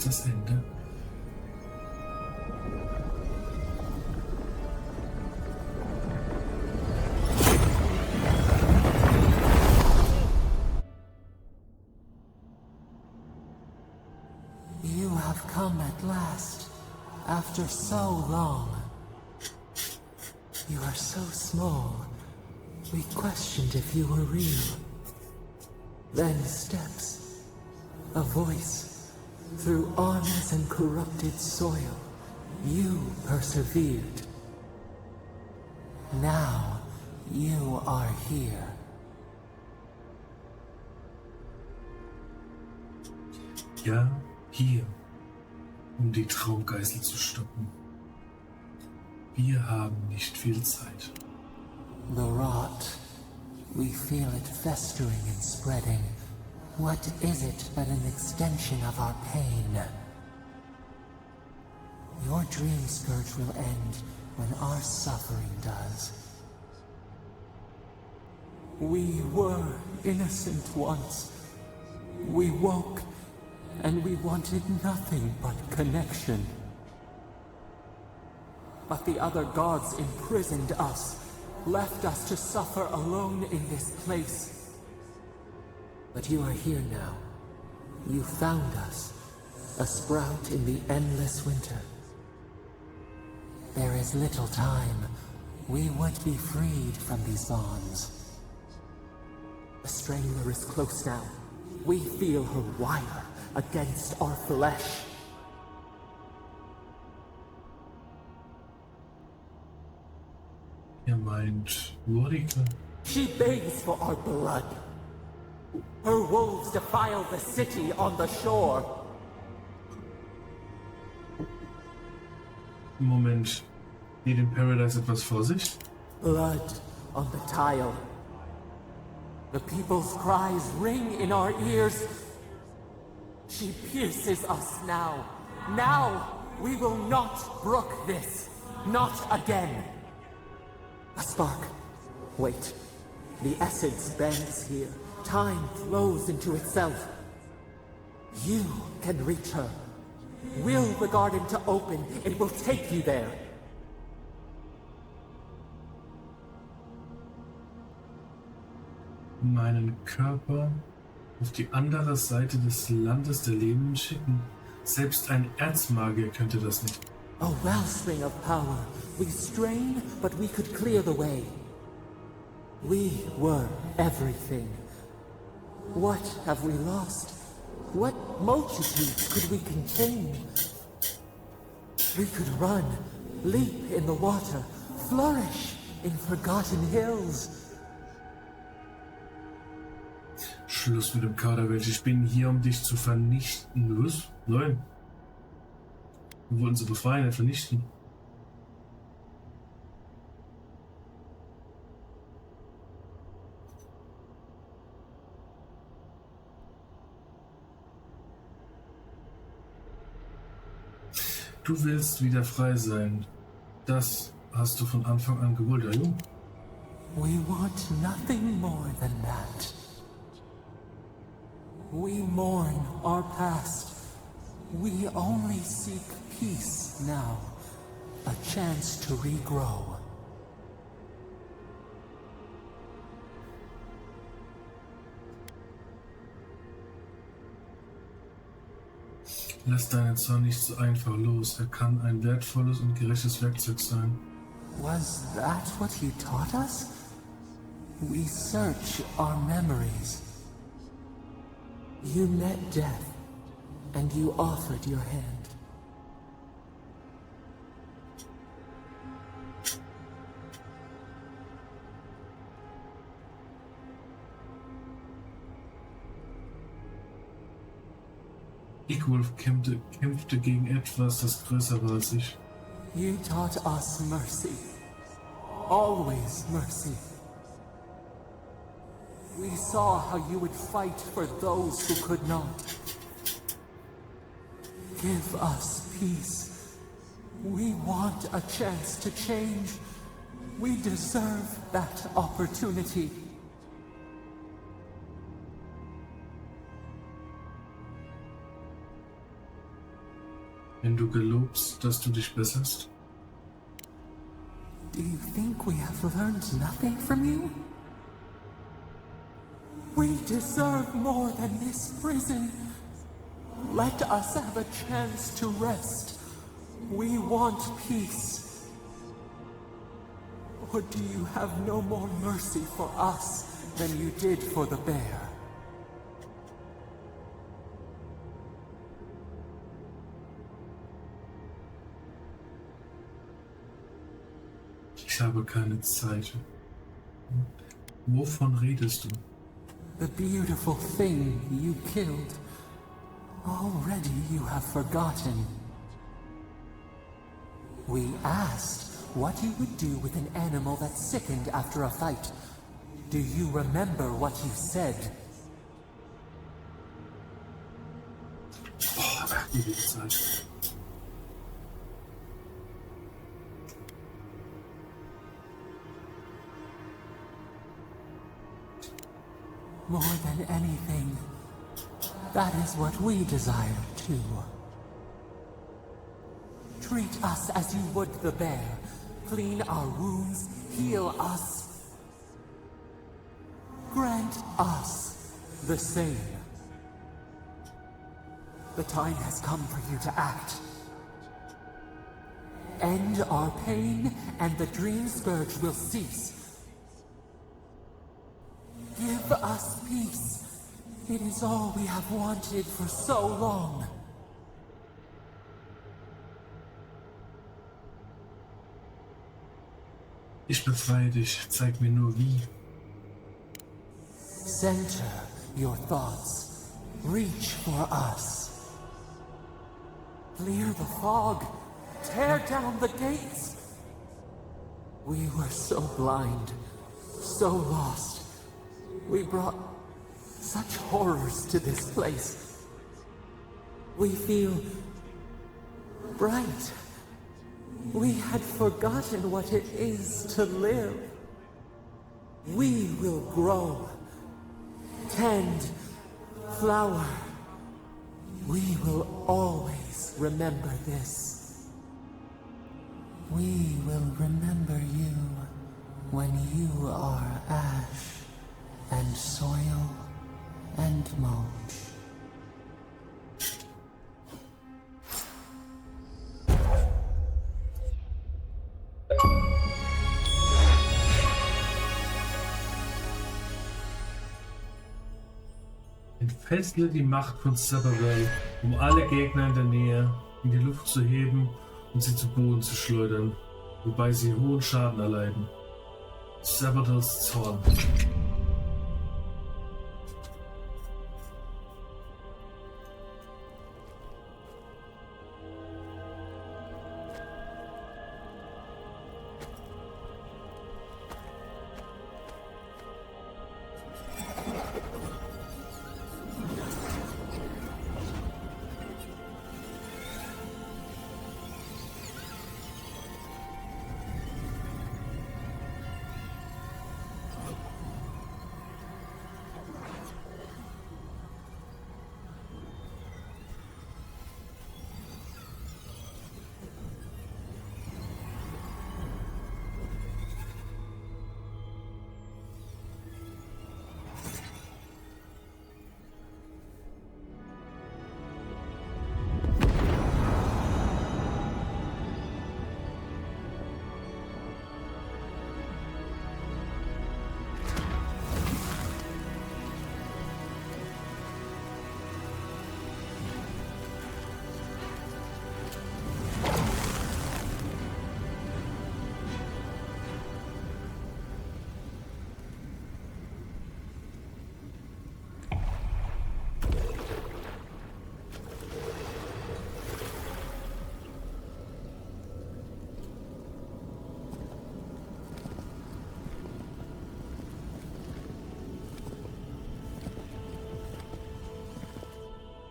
das Ende? You have come at last, after so long. You are so small. We questioned if you were real. Then steps, a voice, through armies and corrupted soil. You persevered. Now, you are here. Ja, hier, um die Traumgeißel zu stoppen. Wir haben nicht viel Zeit. The rot. We feel it festering and spreading. What is it but an extension of our pain? Your dream scourge will end when our suffering does. We were innocent once. We woke, and we wanted nothing but connection. But the other gods imprisoned us, left us to suffer alone in this place. But you are here now. You found us, a sprout in the endless winter. There is little time. We would be freed from these bonds. The strangler is close now. We feel her wire against our flesh. Meint Morika. She begs for our blood. Her wolves defile the city on the shore. Moment, geht in Paradise etwas vor sich? Blood on the tile. The people's cries ring in our ears. She pierces us now. Now we will not brook this. Not again. A spark. Wait. The essence bends here. Time flows into itself. You can reach her. Will the garden to open, it will take you there. Meinen Körper auf die andere Seite des Landes der Lebenden schicken. Selbst ein Erzmagier könnte das nicht. A wellspring of power. We strain, but we could clear the way. We were everything. What have we lost? What multitudes could we contain? We could run, leap in the water, flourish in forgotten hills. Schluss mit dem Kauderwelsch. Ich bin hier, um dich zu vernichten. Was? Nein. Wir wollten sie befreien und vernichten. Du willst wieder frei sein. Das hast du von Anfang an gewollt, ja, Junge? We want nothing more than that. We mourn our past. We only seek peace now. A chance to regrow. Lass deinen Zorn nicht so einfach los. Er kann ein wertvolles und gerechtes Werkzeug sein. Was that what he taught us? We search our memories. You met death, and you offered your hand. Equolf kämpfte gegen etwas, das größer war als ich. You taught us mercy. Always mercy. We saw how you would fight for those who could not. Give us peace. We want a chance to change. We deserve that opportunity. Wenn du gelobst, dass du dich besserst? Do you think we have learned nothing from you? We deserve more than this prison. Let us have a chance to rest. We want peace. Or do you have no more mercy for us than you did for the bear? Ich habe keine Zeit. Wovon redest du? The beautiful thing you killed. Already you have forgotten. We asked what you would do with an animal that sickened after a fight. Do you remember what you said? Die Zeit. More than anything, that is what we desire too. Treat us as you would the bear. Clean our wounds, heal us. Grant us the same. The time has come for you to act. End our pain, and the dream scourge will cease. Give us peace. It is all we have wanted for so long. Ich befreie dich. Zeig mir nur wie. Center your thoughts. Reach for us. Clear the fog. Tear down the gates. We were so blind, so lost. We brought such horrors to this place. We feel bright. We had forgotten what it is to live. We will grow, tend, flower. We will always remember this. We will remember you when you are ash and soil and mulch. Entfessle die Macht von Sabaray, um alle Gegner in der Nähe in die Luft zu heben und sie zu Boden zu schleudern, wobei sie hohen Schaden erleiden. Sabadals Zorn.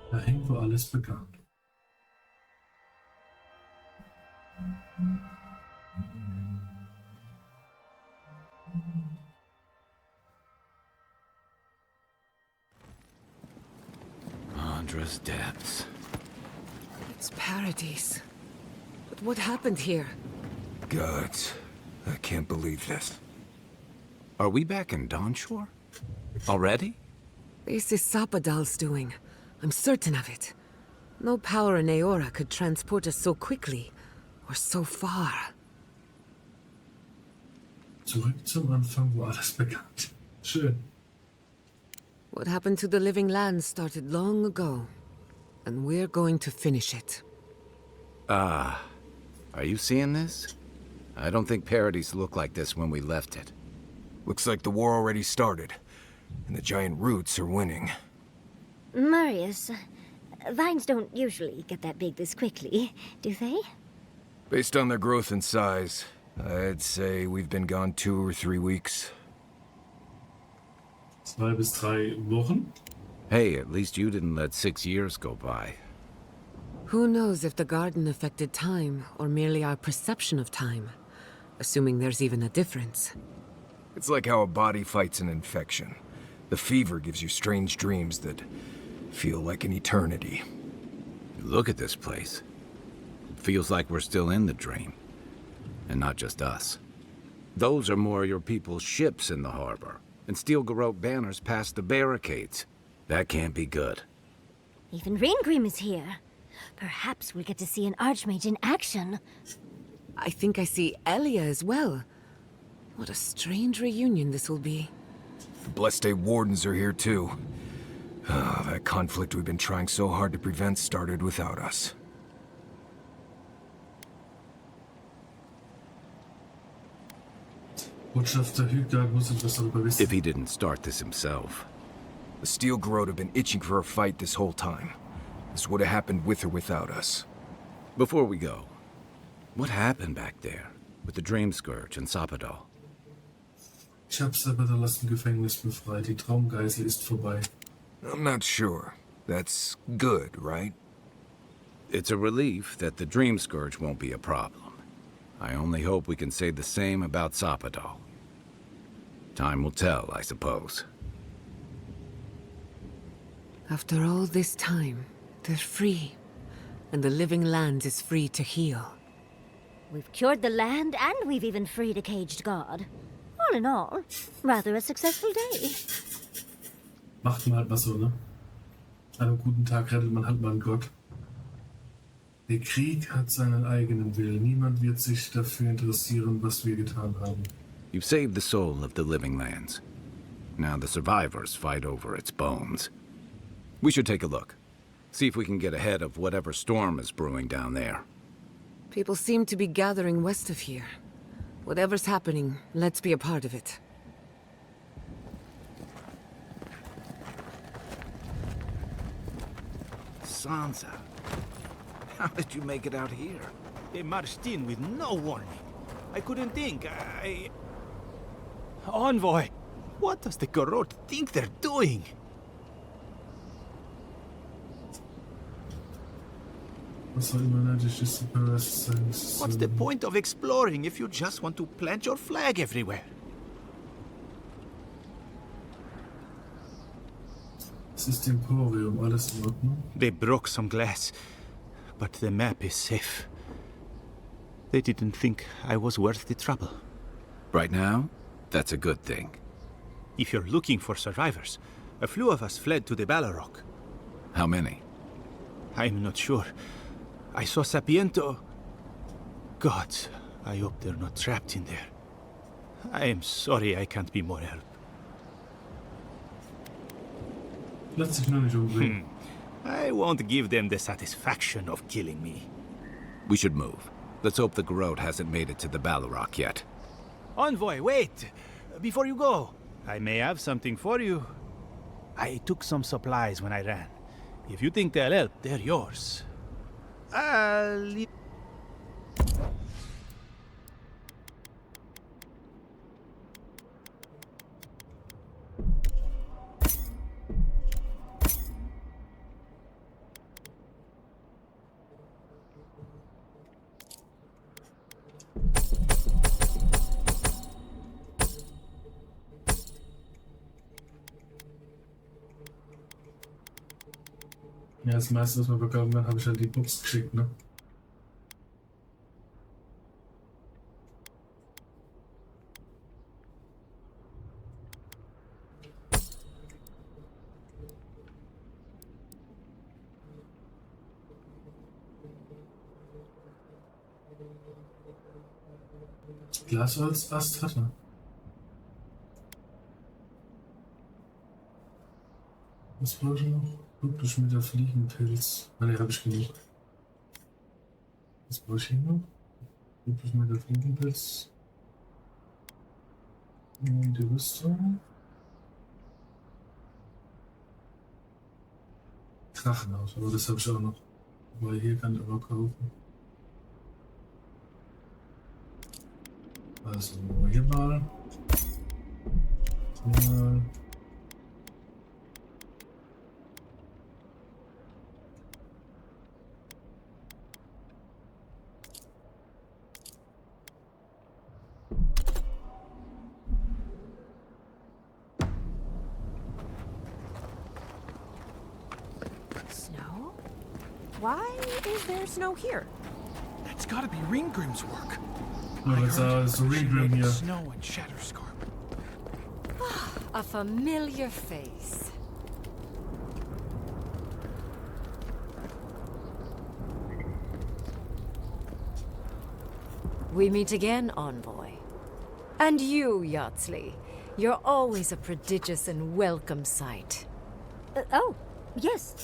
Dahin, wo alles begann. Andra's depths. It's paradise. But what happened here? Gods, I can't believe this. Are we back in Dawnshore? Already? This is Sapadal's doing. I'm certain of it. No power in Aora could transport us so quickly, or so far. Zurück zum Anfang, wo alles begann. Schön. What happened to the living land started long ago, and we're going to finish it. Are you seeing this? I don't think Paradise looked like this when we left it. Looks like the war already started, and the giant roots are winning. Marius, vines don't usually get that big this quickly, do they? Based on their growth and size, I'd say we've been gone 2 or 3 weeks. 2 bis 3 Wochen. Hey, at least you didn't let 6 years go by. Who knows if the garden affected time, or merely our perception of time, assuming there's even a difference. It's like how a body fights an infection. The fever gives you strange dreams that feel like an eternity. Look at this place. It feels like we're still in the dream. And not just us. Those are more of your people's ships in the harbor, and steel Garrote banners past the barricades. That can't be good. Even Reingrim is here. Perhaps we'll get to see an Archmage in action. I think I see Elia as well. What a strange reunion this will be. The Blessed Wardens are here too. That conflict we've been trying so hard to prevent started without us. Botschafter Hügard muss etwas darüber wissen. If he didn't start this himself. The Steel Garrote have been itching for a fight this whole time. This would have happened with or without us. Before we go, what happened back there with the Dream Scourge and Sapadal? Ich hab Sapadal aus dem Gefängnis befreit. Die Traumgeisel ist vorbei. I'm not sure. That's good, right? It's a relief that the Dream Scourge won't be a problem. I only hope we can say the same about Sapadal. Time will tell, I suppose. After all this time, they're free. And the living land is free to heal. We've cured the land, and we've even freed a caged god. All in all, rather a successful day. Macht man halt mal so, ne? An einem guten Tag rettet man halt mal einen Gott. Der Krieg hat seinen eigenen Willen. Niemand wird sich dafür interessieren, was wir getan haben. You've saved the soul of the living lands. Now the survivors fight over its bones. We should take a look. See if we can get ahead of whatever storm is brewing down there. People seem to be gathering west of here. Whatever's happening, let's be a part of it. Sansa, how did you make it out here? They marched in with no warning. I couldn't think. Envoy, what does the Garrote think they're doing? Was soll immer nötig ist, Paris sein? What's the point of exploring if you just want to plant your flag everywhere? Es ist Emporium, alles in Ordnung. They broke some glass, but the map is safe. They didn't think I was worth the trouble. Right now, that's a good thing. If you're looking for survivors, a few of us fled to the Balrog. How many? I'm not sure. I saw Sapiento. Gods, I hope they're not trapped in there. I am sorry I can't be more help. Lass sich nur nicht umbringen. I won't give them the satisfaction of killing me. We should move. Let's hope the Garrote hasn't made it to the Balrog yet. Envoy, wait! Before you go, I may have something for you. I took some supplies when I ran. If you think they'll help, they're yours. I'll leave. Ja, das meiste, was wir bekommen haben, habe ich halt die Box geschickt, ne? Glasholz-Ast hatte. Was brauche ich noch? Blutbeschmierter Fliegenpilz. Ah, ne, habe ich genug. Was brauche ich hier noch? Blutbeschmierter Fliegenpilz. Und die Rüstung. Drachenhaus, aber das habe ich auch noch. Weil hier kann ich aber kaufen. Also hier mal. Hier mal. Snow? Why is there snow here? That's gotta be Ringgrim's work. Ja, jetzt ist ein Ringgrim hier. Snow and Shatterscarp. A familiar face. We meet again, Envoy. And you, Yardsley. You're always a prodigious and welcome sight. Oh, yes.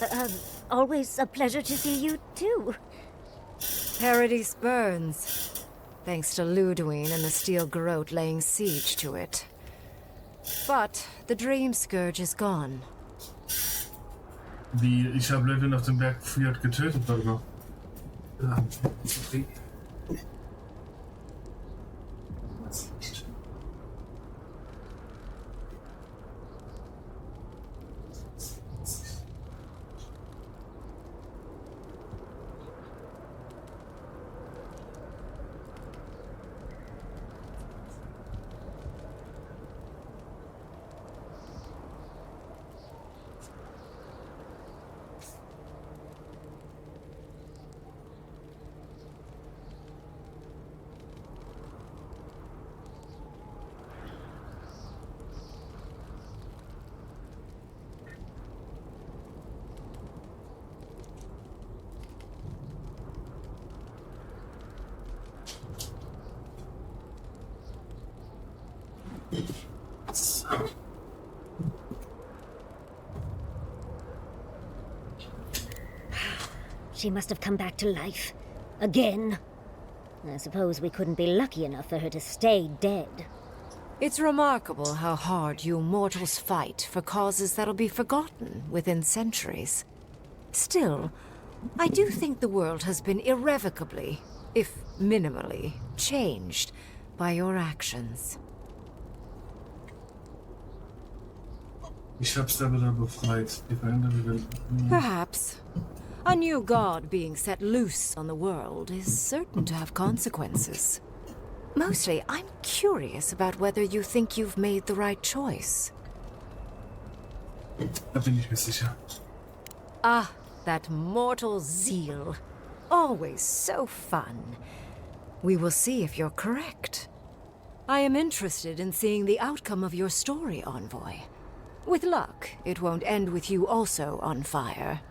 Always a pleasure to see you, too. Paradise burns. Thanks to Ludwig and the Steel Garrote laying siege to it. But the Dream Scourge is gone. Wie, ich habe Leute auf dem Berg Fiat getötet, warte mal. Ja, okay. She must have come back to life. Again. I suppose we couldn't be lucky enough for her to stay dead. It's remarkable how hard you mortals fight for causes that'll be forgotten within centuries. Still, I do think the world has been irrevocably, if minimally, changed by your actions. Ich hab's aber da befreit. Die veränderte Welt. Perhaps. A new god being set loose on the world is certain to have consequences. Mostly, I'm curious about whether you think you've made the right choice. Da bin ich mir sicher. Ah, that mortal zeal. Always so fun. We will see if you're correct. I am interested in seeing the outcome of your story, Envoy. With luck, it won't end with you also on fire.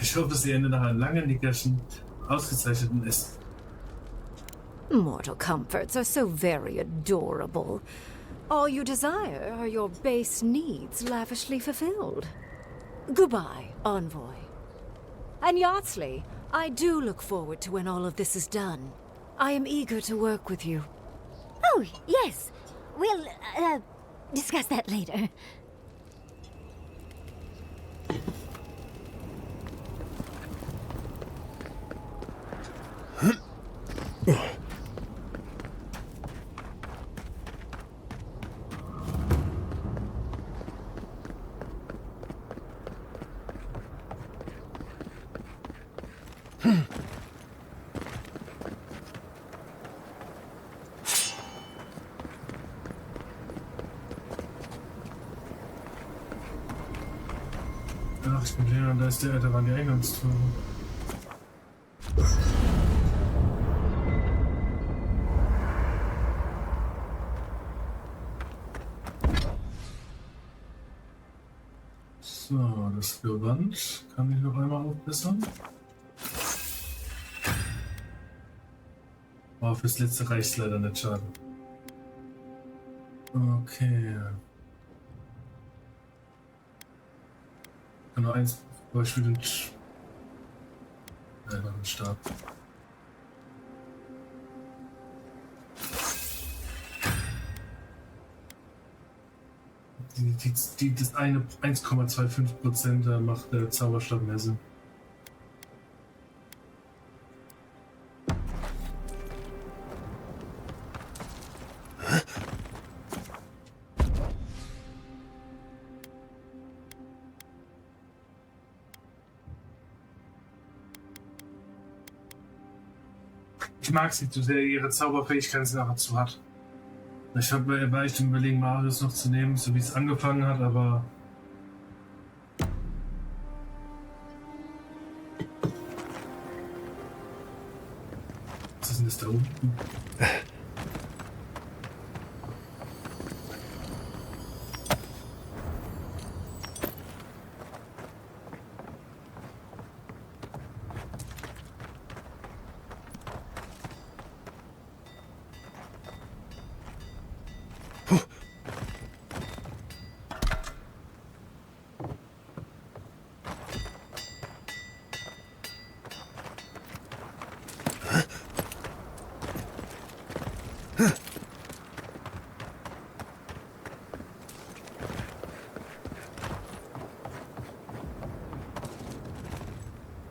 Ich hoffe, sie endet nach einem langen, nickerchen, ausgezeichneten Essen. Mortal comforts are so very adorable. All you desire are your base needs lavishly fulfilled. Goodbye, Envoy. And Yardsley, I do look forward to when all of this is done. I am eager to work with you. Oh, yes. We'll, discuss that later. Nachrichtencontainer und da waren die Eingangstore. So, das Gewand kann ich noch einmal aufbessern. Aber fürs letzte reicht leider nicht, Schaden. Okay. Genau, eins Beispiel den Stab. Das eine 1,25%, da macht der Zauberstab mehr Sinn. Ich mag sie zu sehr, ihre Zauberfähigkeiten sie nachher zu hat. Ich war echt im Überlegen, Marius noch zu nehmen, so wie es angefangen hat, aber... Was ist denn das da unten?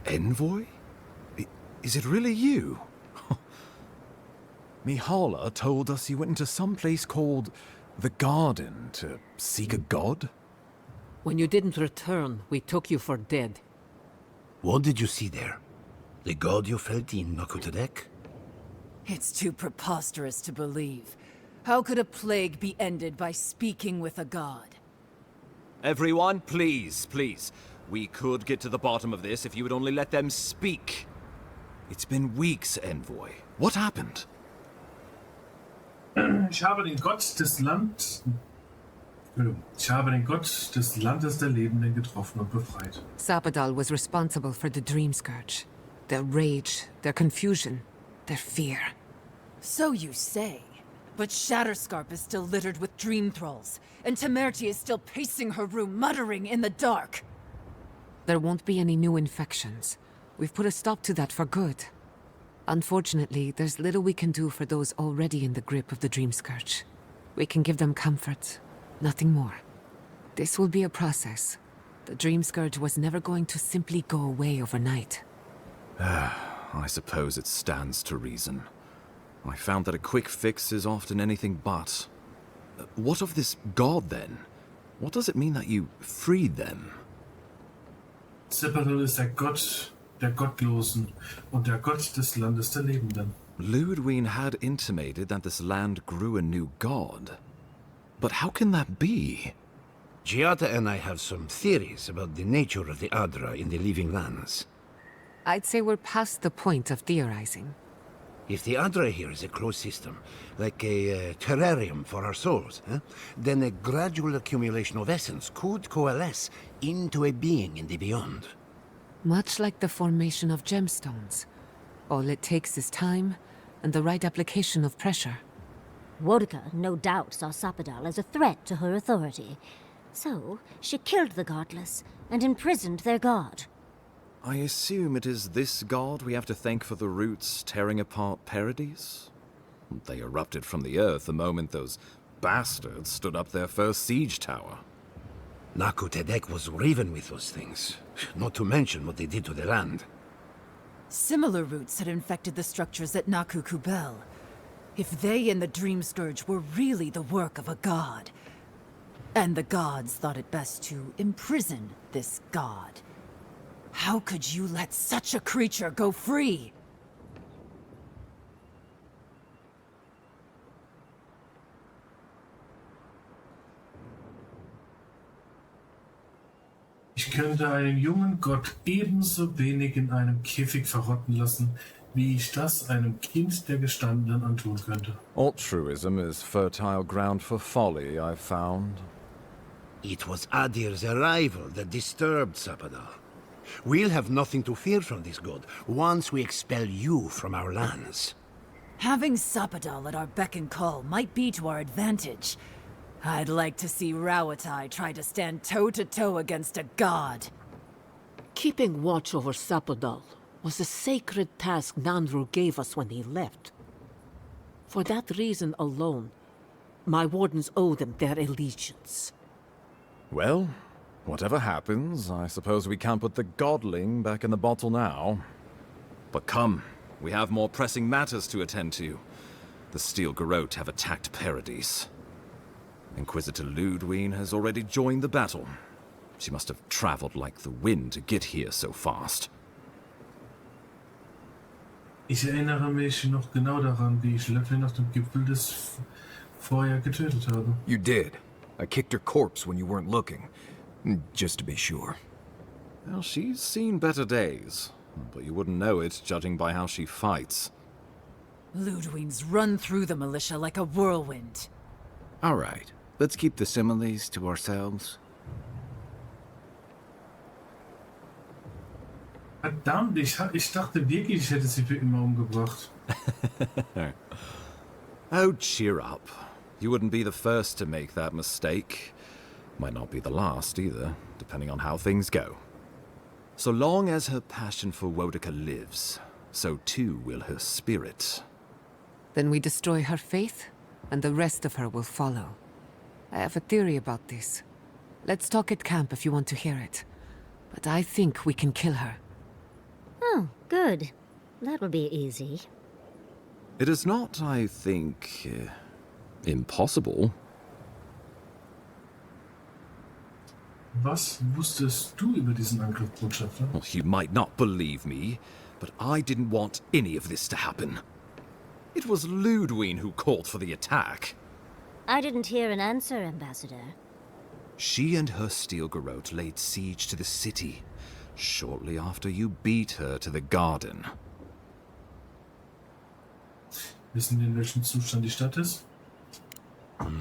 Envoy? Is it really you? Mihala told us you went into some place called the Garden to seek a god? When you didn't return, we took you for dead. What did you see there? The god you felt in Nakutadek? It's too preposterous to believe. How could a plague be ended by speaking with a god? Everyone, please, please. We could get to the bottom of this if you would only let them speak. It's been weeks, Envoy. What happened? Ich habe den Gott des Landes der Lebenden getroffen und befreit. Sabadal was responsible for the Dream Scourge. Their rage, their confusion, their fear. So you say. But Shatterscarp is still littered with dream thralls, and Temerity is still pacing her room, muttering in the dark. There won't be any new infections. We've put a stop to that for good. Unfortunately, there's little we can do for those already in the grip of the Dream Scourge. We can give them comfort, nothing more. This will be a process. The Dream Scourge was never going to simply go away overnight. I suppose it stands to reason. I found that a quick fix is often anything but. What of this god, then? What does it mean that you freed them? Sabadal ist der Gott der Gottlosen und der Gott des Landes der Lebenden. Ludwig had intimated that this land grew a new god. But how can that be? Giata and I have some theories about the nature of the Adra in the living lands. I'd say we're past the point of theorizing. If the Adra here is a closed system, like a terrarium for our souls, then a gradual accumulation of essence could coalesce into a being in the beyond. Much like the formation of gemstones. All it takes is time and the right application of pressure. Wodka no doubt saw Sabadal as a threat to her authority. So, she killed the godless and imprisoned their god. I assume it is this god we have to thank for the roots tearing apart Paradise? They erupted from the earth the moment those bastards stood up their first siege tower. Nakutadek was riven with those things, not to mention what they did to the land. Similar roots had infected the structures at Naku Kubel. If they and the Dream Scourge were really the work of a god, and the gods thought it best to imprison this god, how could you let such a creature go free? Ich könnte einen jungen Gott ebenso wenig in einem Käfig verrotten lassen, wie ich das einem Kind der Gestandenen antun könnte. Altruism is fertile ground for folly, I've found. It was Adir's arrival that disturbed Sapadal. We'll have nothing to fear from this god once we expel you from our lands. Having Sapadal at our beck and call might be to our advantage. I'd like to see Rawatai try to stand toe-to-toe against a god. Keeping watch over Sapadal was a sacred task Nandru gave us when he left. For that reason alone, my wardens owe them their allegiance. Well, whatever happens, I suppose we can't put the godling back in the bottle now. But come, we have more pressing matters to attend to. The Steel Garrote have attacked Paradise. Inquisitor Ludwine has already joined the battle. She must have traveled like the wind to get here so fast. Ich erinnere mich noch genau daran, wie ich Ludwine auf dem Gipfel des Feuer getötet habe. You did. I kicked her corpse when you weren't looking. Just to be sure. Well, she's seen better days. But you wouldn't know it, judging by how she fights. Ludwine's run through the militia like a whirlwind. All right. Let's keep the similes to ourselves. Verdammt, ich dachte wirklich, ich hätte sie für immer umgebracht. Oh, cheer up. You wouldn't be the first to make that mistake. Might not be the last either, depending on how things go. So long as her passion for Wodica lives, so too will her spirit. Then we destroy her faith, and the rest of her will follow. I have a theory about this. Let's talk at camp if you want to hear it. But I think we can kill her. Oh, good. That'll be easy. It is not, I think, impossible. Was wusstest du über diesen Angriff, Botschafter? Well, you might not believe me, but I didn't want any of this to happen. It was Ludwine who called for the attack. I didn't hear an answer, Ambassador. She and her Steel Garrote laid siege to the city, shortly after you beat her to the garden. Wissen wir, in welchem Zustand die Stadt ist?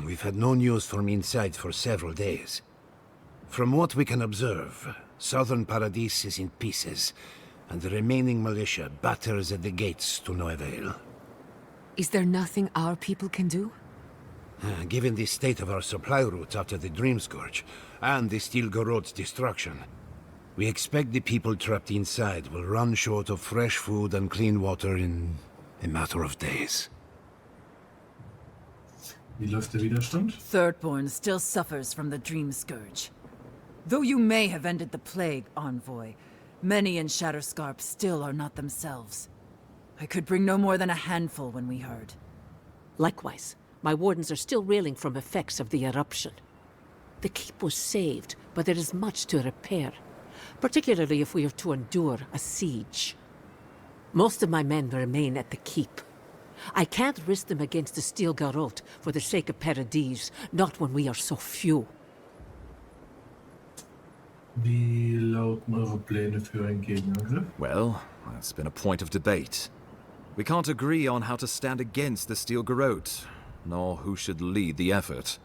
We've had no news from inside for several days. From what we can observe, southern Paradise is in pieces, and the remaining militia batters at the gates to no avail. Is there nothing our people can do? Given the state of our supply routes after the Dream Scourge, and the Steel Garrote's destruction, we expect the people trapped inside will run short of fresh food and clean water in a matter of days. Wie läuft der Widerstand? Thirdborn still suffers from the Dream Scourge. Though you may have ended the plague, Envoy, many in Shatterscarp still are not themselves. I could bring no more than a handful when we heard. Likewise, my wardens are still reeling from effects of the eruption. The keep was saved, but there is much to repair, particularly if we are to endure a siege. Most of my men remain at the keep. I can't risk them against the Steel Garrote for the sake of Paradise, not when we are so few. Wie lauten eure Pläne für einen Gegenangriff? Well, that's been a point of debate. We can't agree on how to stand against the Steel Garrote, nor who should lead the effort.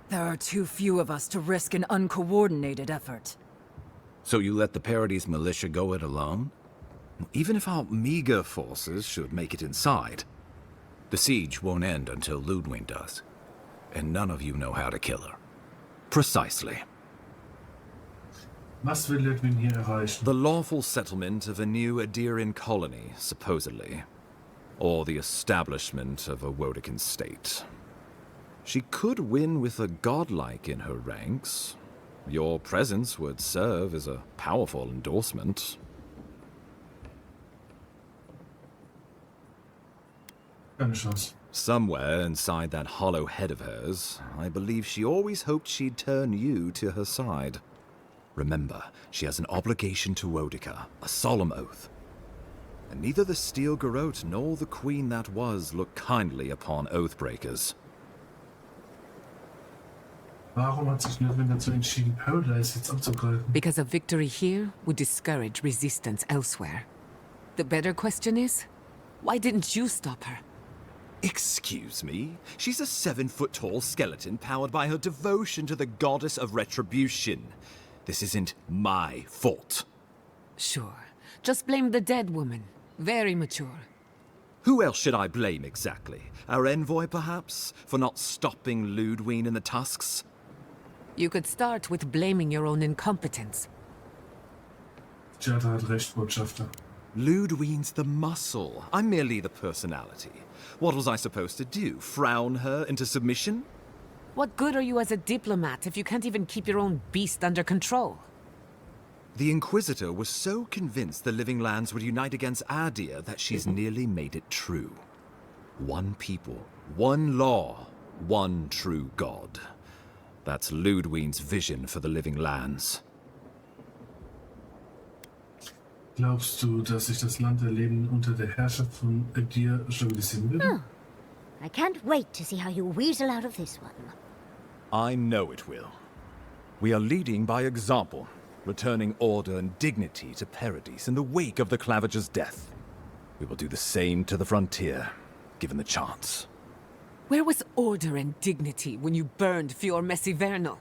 There are too few of us to risk an uncoordinated effort. So you let the Paradise militia go it alone? Even if our meager forces should make it inside. The siege won't end until Ludwine does. And none of you know how to kill her. Precisely. Was will Ludwine hier erreichen? The lawful settlement of a new Adiran colony, supposedly. Or the establishment of a Wodican state. She could win with a godlike in her ranks. Your presence would serve as a powerful endorsement. Keine Chance. Somewhere inside that hollow head of hers, I believe she always hoped she'd turn you to her side. Remember, she has an obligation to Wodica, a solemn oath. And neither the Steel Garrote nor the Queen that was look kindly upon oathbreakers. Warum hat sich Newton dazu entschieden, Paradise jetzt anzugreifen? Because a victory here would discourage resistance elsewhere. The better question is, why didn't you stop her? Excuse me? She's a 7-foot-tall skeleton powered by her devotion to the goddess of retribution. This isn't my fault. Sure. Just blame the dead woman. Very mature. Who else should I blame exactly? Our envoy, perhaps? For not stopping Ludwig and the Tusks? You could start with blaming your own incompetence. Jada hat recht, Botschafter. Ludwig's the muscle. I'm merely the personality. What was I supposed to do? Frown her into submission? What good are you as a diplomat if you can't even keep your own beast under control? The Inquisitor was so convinced the Living Lands would unite against Adir that she's nearly made it true. One people, one law, one true God. That's Ludwig's vision for the Living Lands. Glaubst du, dass sich das Land der Lebenden unter der Herrschaft von Adir stabilisieren wird? Oh. I can't wait to see how you weasel out of this one. I know it will. We are leading by example, returning order and dignity to Paradise in the wake of the Clavager's death. We will do the same to the frontier, given the chance. Where was order and dignity when you burned Fior Messivernal?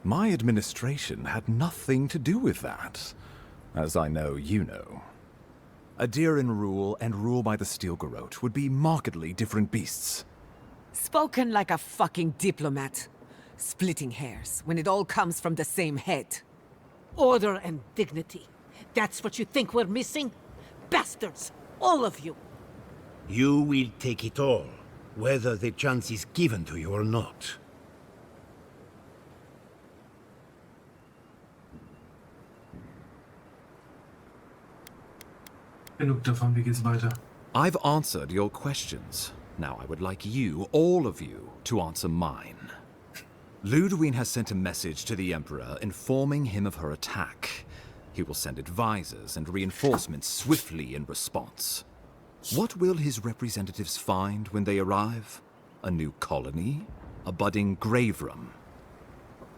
My administration had nothing to do with that, as I know you know. Adiran rule and rule by the Steel Garrote would be markedly different beasts. Spoken like a fucking diplomat. Splitting hairs when it all comes from the same head. Order and dignity. That's what you think we're missing? Bastards! All of you! You will take it all, whether the chance is given to you or not. Genug davon, wie geht's weiter? I've answered your questions. Now I would like you, all of you, to answer mine. Ludwig has sent a message to the Emperor informing him of her attack. He will send advisors and reinforcements swiftly in response. What will his representatives find when they arrive? A new colony? A budding grave room?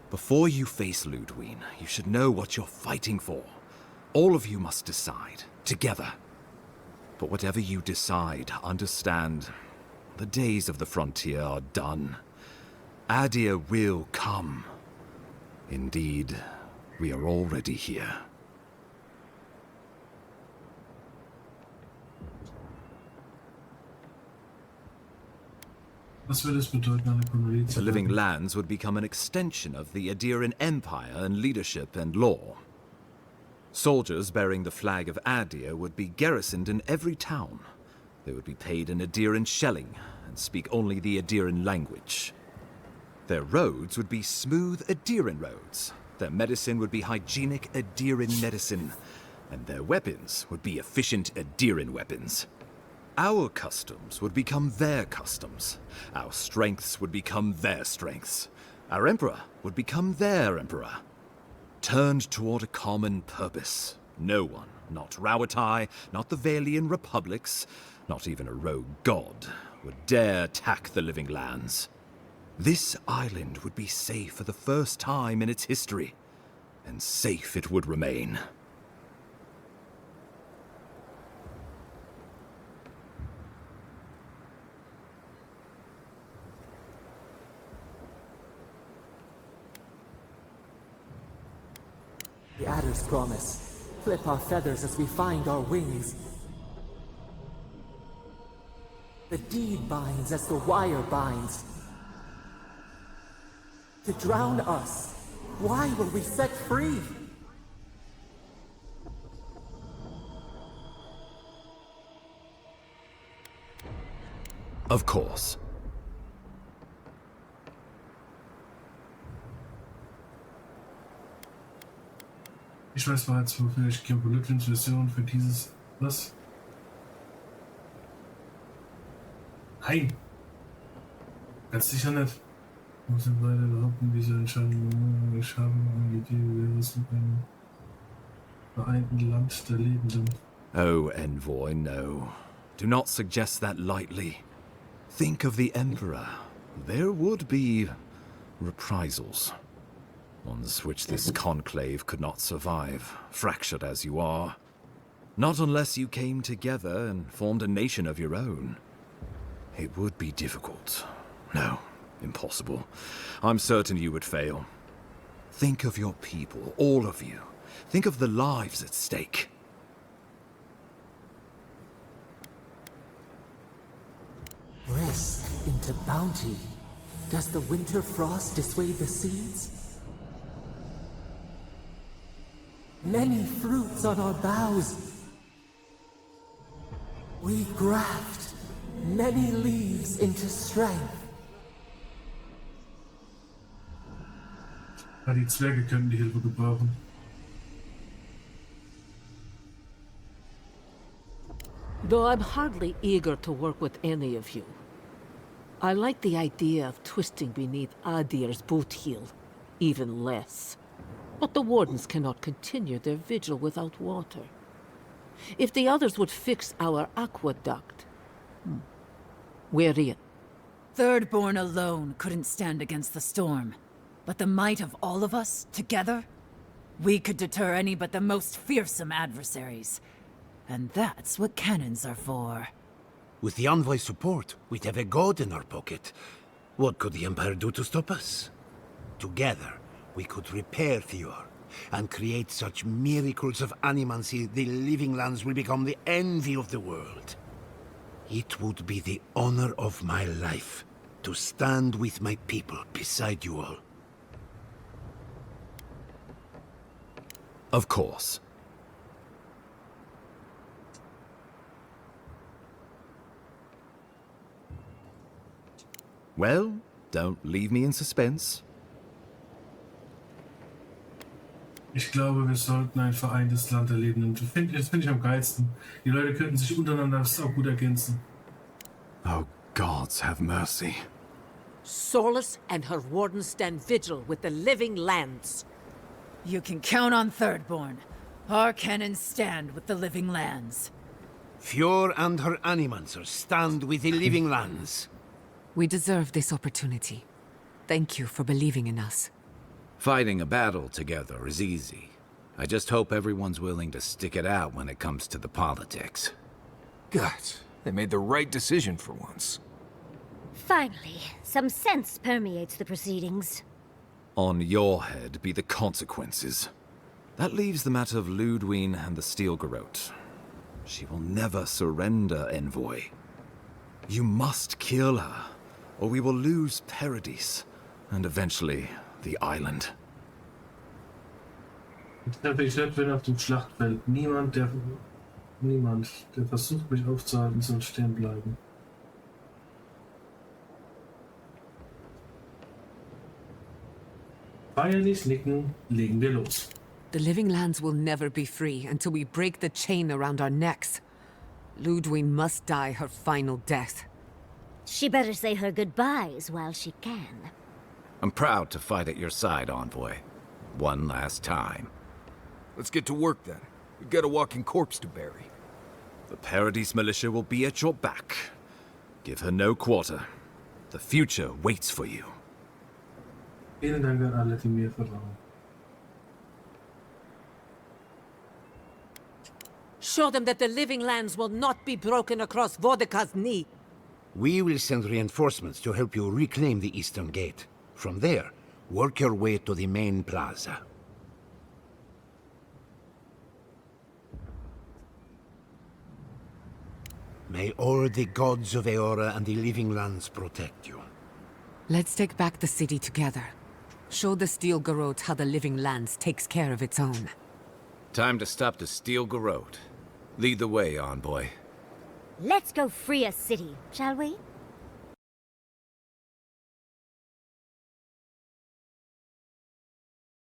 Before you face Ludwig, you should know what you're fighting for. All of you must decide, together. But whatever you decide, understand, the days of the frontier are done. Adir will come. Indeed, we are already here. Was würde es bedeuten, eine Kolonie The zu Living werden? Lands would become an extension of the Adiran Empire in leadership and law. Soldiers bearing the flag of Adir would be garrisoned in every town. They would be paid in Adiran shelling and speak only the Adiran language. Their roads would be smooth Adiran roads. Their medicine would be hygienic Adiran medicine. And their weapons would be efficient Adiran weapons. Our customs would become their customs. Our strengths would become their strengths. Our emperor would become their emperor. Turned toward a common purpose. No one, not Rawatai, not the Valian republics, not even a rogue god, would dare attack the Living Lands. This island would be safe for the first time in its history, and safe it would remain. The adder's promise. Flip our feathers as we find our wings. The deed binds as the wire binds. To drown us, why were we set free? Of course. Ich weiß bereits, wofür ich Kimberlytins Version für dieses... Was? Nein! Ganz sicher nicht. Ich muss leider behaupten, diese Entscheidung ich habe eine Idee, wie es mit einem vereinten Land der Lebenden. Oh, Envoy, no. Do not suggest that lightly. Think of the Emperor. There would be reprisals. Ones which this conclave could not survive, fractured as you are. Not unless you came together and formed a nation of your own. It would be difficult. No, impossible. I'm certain you would fail. Think of your people, all of you. Think of the lives at stake. Rest into bounty. Does the winter frost dissuade the seeds? Many fruits on our boughs. We graft many leaves into strength. Ja, die Zwerge können die Hilfe gebrauchen. Though I'm hardly eager to work with any of you. I like the idea of twisting beneath Adir's boot heel, even less. But the wardens cannot continue their vigil without water. If the others would fix our aqueduct... We're in. Thirdborn alone couldn't stand against the storm. But the might of all of us, together, we could deter any but the most fearsome adversaries. And that's what cannons are for. With the Envoy's support, we'd have a god in our pocket. What could the Empire do to stop us? Together, we could repair Fior, and create such miracles of animancy the living lands will become the envy of the world. It would be the honor of my life to stand with my people beside you all. Of course. Well, don't leave me in suspense. Ich glaube, wir sollten ein vereintes Land erleben. Das finde ich am geilsten. Die Leute könnten sich untereinander auch gut ergänzen. Oh, gods have mercy. Solus and her wardens stand vigil with the living lands. You can count on Thirdborn. Our cannons stand with the living lands. Fior and her animancers stand with the living lands. We deserve this opportunity. Thank you for believing in us. Fighting a battle together is easy. I just hope everyone's willing to stick it out when it comes to the politics. God, they made the right decision for once. Finally, some sense permeates the proceedings. On your head be the consequences. That leaves the matter of Ludwine and the Steel Garrote. She will never surrender, Envoy. You must kill her, or we will lose Paradis, and eventually the island. Ich treffe die Schöpferin auf dem Schlachtfeld. Niemand, der versucht, mich aufzuhalten, soll stehen bleiben. Feierlich nicken, legen wir los. The living lands will never be free until we break the chain around our necks. Ludwine must die her final death. She better say her goodbyes while she can. I'm proud to fight at your side, Envoy. One last time. Let's get to work then. We've got a walking corpse to bury. The Paradis militia will be at your back. Give her no quarter. The future waits for you. Vielen Dank an alle, die mir vertrauen. Show them that the living lands will not be broken across Vodka's knee. We will send reinforcements to help you reclaim the Eastern Gate. From there, work your way to the main plaza. May all the gods of Eora and the living lands protect you. Let's take back the city together. Show the Steel Garrote how the living lands takes care of its own. Time to stop the Steel Garrote. Lead the way, Envoy. Let's go free a city, shall we?